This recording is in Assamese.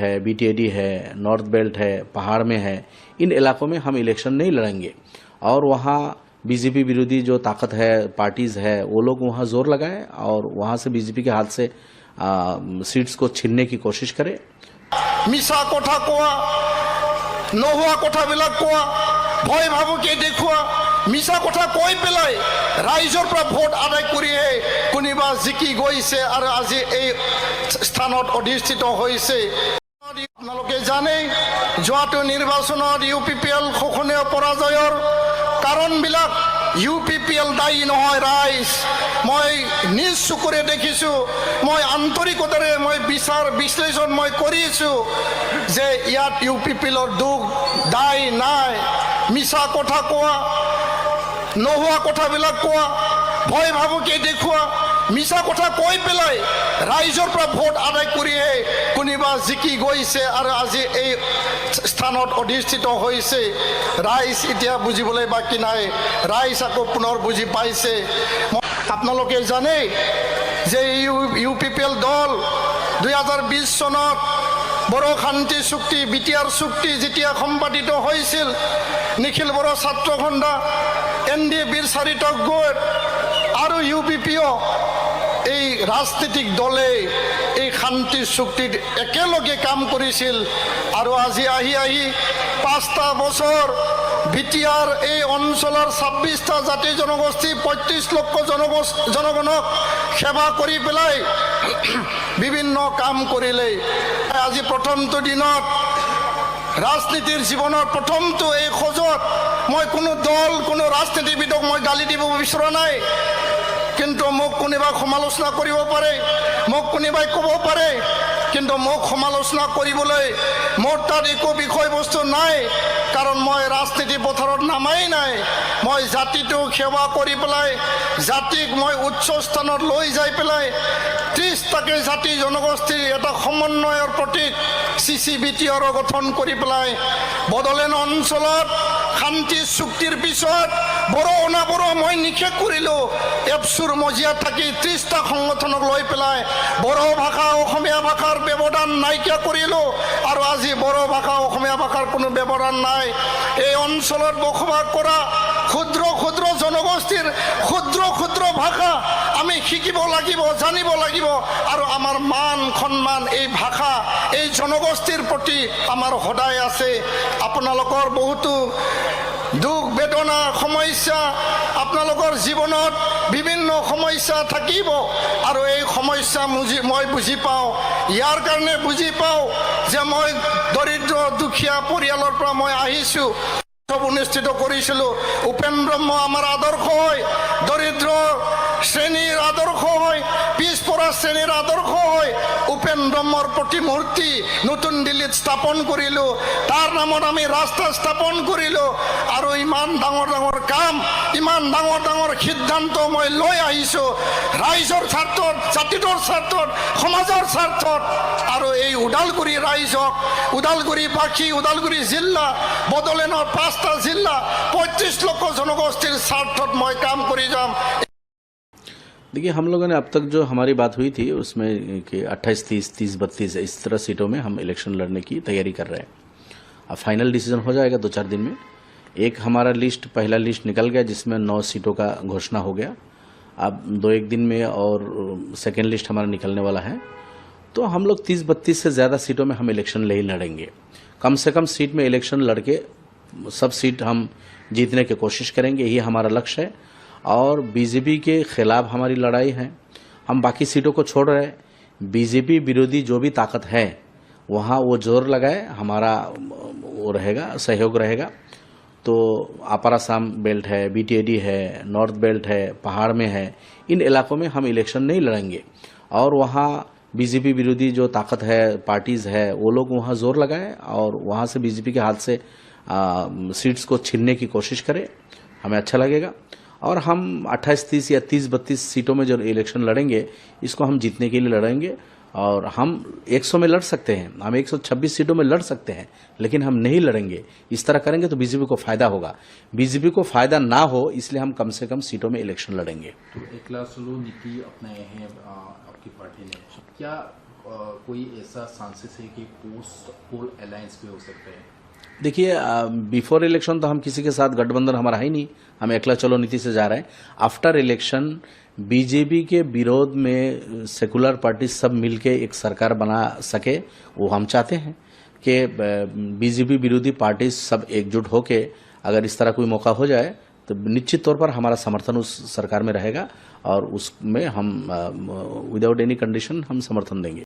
है, बीटीएडी है, नॉर्थ बेल्ट है, पहाड़ में है, इन इलाकों में हम इलेक्शन नहीं लड़ेंगे। और वहाँ बीजेपी विरोधी जो ताकत है, पार्टीज है, वो लोग वहाँ जोर लगाए और वहाँ से बीजेपी के हाथ से सीट्स को छीनने की कोशिश करे। मिसा कथा कोआ नहुआ कथाबिलाक कोआ भय भावुके देखुआ मिसा कथा কৈ পেলাই ৰাইজৰ পৰা ভোট আদায় কৰিয়ে কোনোবা জিকি গৈছে আৰু আজি এই স্থানত অধিষ্ঠিত হৈছে। আপোনালোকে জানে যোৱাটো নিৰ্বাচনত ইউপিপিএল শোষণীয় পৰাজয়ৰ কাৰণবিলাক ইউপিপিএল দায়ী নহয় ৰাইজ। মই নিজ চকুৰে দেখিছোঁ, মই আন্তৰিকতাৰে মই বিচাৰ বিশ্লেষণ মই কৰিছোঁ যে ইয়াত ইউপিপিএলৰ দুখ দায় নাই। মিছা কথা কোৱা, নোহোৱা কথাবিলাক কোৱা, ভয় ভাবুকে দেখুওৱা, মিছা কথা কৈ পেলাই ৰাইজৰ পৰা ভোট আদায় কৰিয়ে কোনোবা জিকি গৈছে আৰু আজি এই স্থানত অধিষ্ঠিত হৈছে। ৰাইজ এতিয়া বুজিবলৈ বাকী নাই, ৰাইজ আকৌ পুনৰ বুজি পাইছে। আপোনালোকে জানে যে ইউপিপিএল দল 2020 চনত বড়ো শান্তি চুক্তি বিটিআৰ চুক্তি যেতিয়া সম্পাদিত হৈছিল, নিখিল বড়ো ছাত্ৰ খণ্ডা, এনডিএ বীৰ চাৰিটা গোট আৰু ইউপিপিও এই ৰাজনৈতিক দলে এই শান্তি চুক্তিত একেলগে কাম কৰিছিল। আৰু আজি আহি 5টা বছৰ বিটিআৰ এই অঞ্চলৰ 26টা জাতি জনগোষ্ঠী 35 লক্ষ জনগণক সেৱা কৰি পেলাই বিভিন্ন কাম কৰিলে। আজি প্ৰথমটো দিনত ৰাজনীতিৰ জীৱনৰ প্ৰথমটো এই খোজত মই কোনো দল কোনো ৰাজনীতিবিদক মই গালি দিব বিচৰা নাই। কিন্তু মোক কোনোবাই সমালোচনা কৰিব পাৰে, মোক কোনোবাই ক'ব পাৰে, কিন্তু মোক সমালোচনা কৰিবলৈ মোৰ তাত একো বিষয়বস্তু নাই। কাৰণ মই ৰাজনীতি পথাৰত নামাই নাই। মই জাতিটোক সেৱা কৰি পেলাই জাতিক মই উচ্চ স্থানত লৈ যাই পেলাই 30টাকে জাতি জনগোষ্ঠীৰ এটা সমন্বয়ৰ প্ৰতীক CCBTR গঠন কৰি পেলাই বড়োলেণ্ড অঞ্চলত শান্তি চুক্তিৰ পিছত বড়ো অনাবড়ো মই নিষেধ কৰিলোঁ। এপচুৰ মজিয়াত থাকি 30টা সংগঠনক লৈ পেলাই বড়ো ভাষা অসমীয়া ভাষাৰ ব্যৱধান নাইকিয়া কৰিলোঁ। আৰু আজি বড়ো ভাষা অসমীয়া ভাষাৰ কোনো ব্যৱধান নাই। এই অঞ্চলত বসবাস কৰা ক্ষুদ্ৰ ক্ষুদ্ৰ জনগোষ্ঠীৰ ক্ষুদ্ৰ ক্ষুদ্ৰ ভাষা আমি শিকিব লাগিব, জানিব লাগিব। আৰু আমাৰ মান সন্মান এই ভাষা এই জনগোষ্ঠীৰ প্ৰতি আমাৰ সদায় আছে। আপোনালোকৰ বহুতো দুখ বেদনা সমস্যা আপোনালোকৰ জীৱনত বিভিন্ন সমস্যা থাকিব আৰু এই সমস্যা মই বুজি পাওঁ। ইয়াৰ কাৰণে বুজি পাওঁ যে মই দৰিদ্ৰ দুখীয়া পৰিয়ালৰ পৰা মই আহিছোঁ। অনুষ্ঠিত কৰিছিলোঁ। উপেন ব্ৰহ্ম আমাৰ আদৰ্শ হয়, দৰিদ্ৰ শ্ৰেণীৰ আদৰ্শ হয়, পিছপৰা শ্ৰেণীৰ আদৰ্শ হয়। উপেন ব্ৰহ্মৰ প্ৰতিমূৰ্তি নতুন দিল্লীত স্থাপন কৰিলোঁ। তাৰ নামত আমি ৰাস্তা স্থাপন কৰিলোঁ। আৰু ইমান ডাঙৰ ডাঙৰ কাম, ইমান ডাঙৰ ডাঙৰ সিদ্ধান্ত মই লৈ আহিছোঁ ৰাইজৰ স্বাৰ্থত, জাতিটোৰ স্বাৰ্থত, সমাজৰ স্বাৰ্থত। আৰু এই ওদালগুৰি ৰাইজক, ওদালগুৰিবাসী, ওদালগুৰি জিলা, বড়োলেণ্ডৰ 5টা जिला 35 लाख जनगोष्ठीर स्वार्थत मैं काम करी जाम। देखिए, हम लोगों ने अब तक जो हमारी बात हुई थी उसमें कि 28, 30, 30, 32 इस तरह सीटों में हम इलेक्शन लड़ने की तैयारी कर रहे हैं। अब फाइनल डिसीजन हो जाएगा 2-4 दिन में। एक हमारा लिस्ट, पहला लिस्ट निकल गया जिसमें 9 सीटों का घोषणा हो गया। अब 2-1 दिन में और सेकेंड लिस्ट हमारा निकलने वाला है। तो हम लोग 30-32 से ज़्यादा सीटों में हम इलेक्शन नहीं लड़ेंगे। कम से कम सीट में इलेक्शन लड़के सब सीट हम जीतने की कोशिश करेंगे, यही हमारा लक्ष्य है। और बीजेपी के खिलाफ हमारी लड़ाई है। हम बाकी सीटों को छोड़ रहे हैं। बीजेपी विरोधी जो भी ताकत है वहाँ वो जोर लगाए, हमारा वो रहेगा, सहयोग रहेगा। तो अपर असम बेल्ट है, बीटीएडी है, नॉर्थ बेल्ट है, पहाड़ में है, इन इलाकों में हम इलेक्शन नहीं लड़ेंगे। और वहाँ बीजेपी विरोधी जो ताकत है, पार्टीज है, वो लोग वहाँ जोर लगाए और वहाँ से बीजेपी के हाथ से सीट्स को छीनने की कोशिश करें, हमें अच्छा लगेगा। और हम 28, 30 या 30, 32 सीटों में जो इलेक्शन लड़ेंगे इसको हम जीतने के लिए लड़ेंगे। और हम 100 में लड़ सकते हैं, हम 126 सीटों में लड़ सकते हैं, लेकिन हम नहीं लड़ेंगे। इस तरह करेंगे तो बीजेपी को फायदा होगा। बीजेपी को फायदा ना हो इसलिए हम कम से कम सीटों में इलेक्शन लड़ेंगे। तो एकला सुलू नीति अपनाए हैं आपकी पार्टी ने, क्या कोई ऐसा चांसेस है कि पोस्ट पोल अलायंस भी हो सकता है? देखिए, बिफोर इलेक्शन तो हम किसी के साथ गठबंधन हमारा है ही नहीं, हम एकला चलो नीति से जा रहे हैं। आफ्टर इलेक्शन बीजेपी के विरोध में सेकुलर पार्टी सब मिलके एक सरकार बना सके, वो हम चाहते हैं कि बीजेपी विरोधी पार्टी सब एकजुट होके अगर इस तरह कोई मौका हो जाए तो निश्चित तौर पर हमारा समर्थन उस सरकार में रहेगा और उसमें हम विदाउट एनी कंडीशन हम समर्थन देंगे।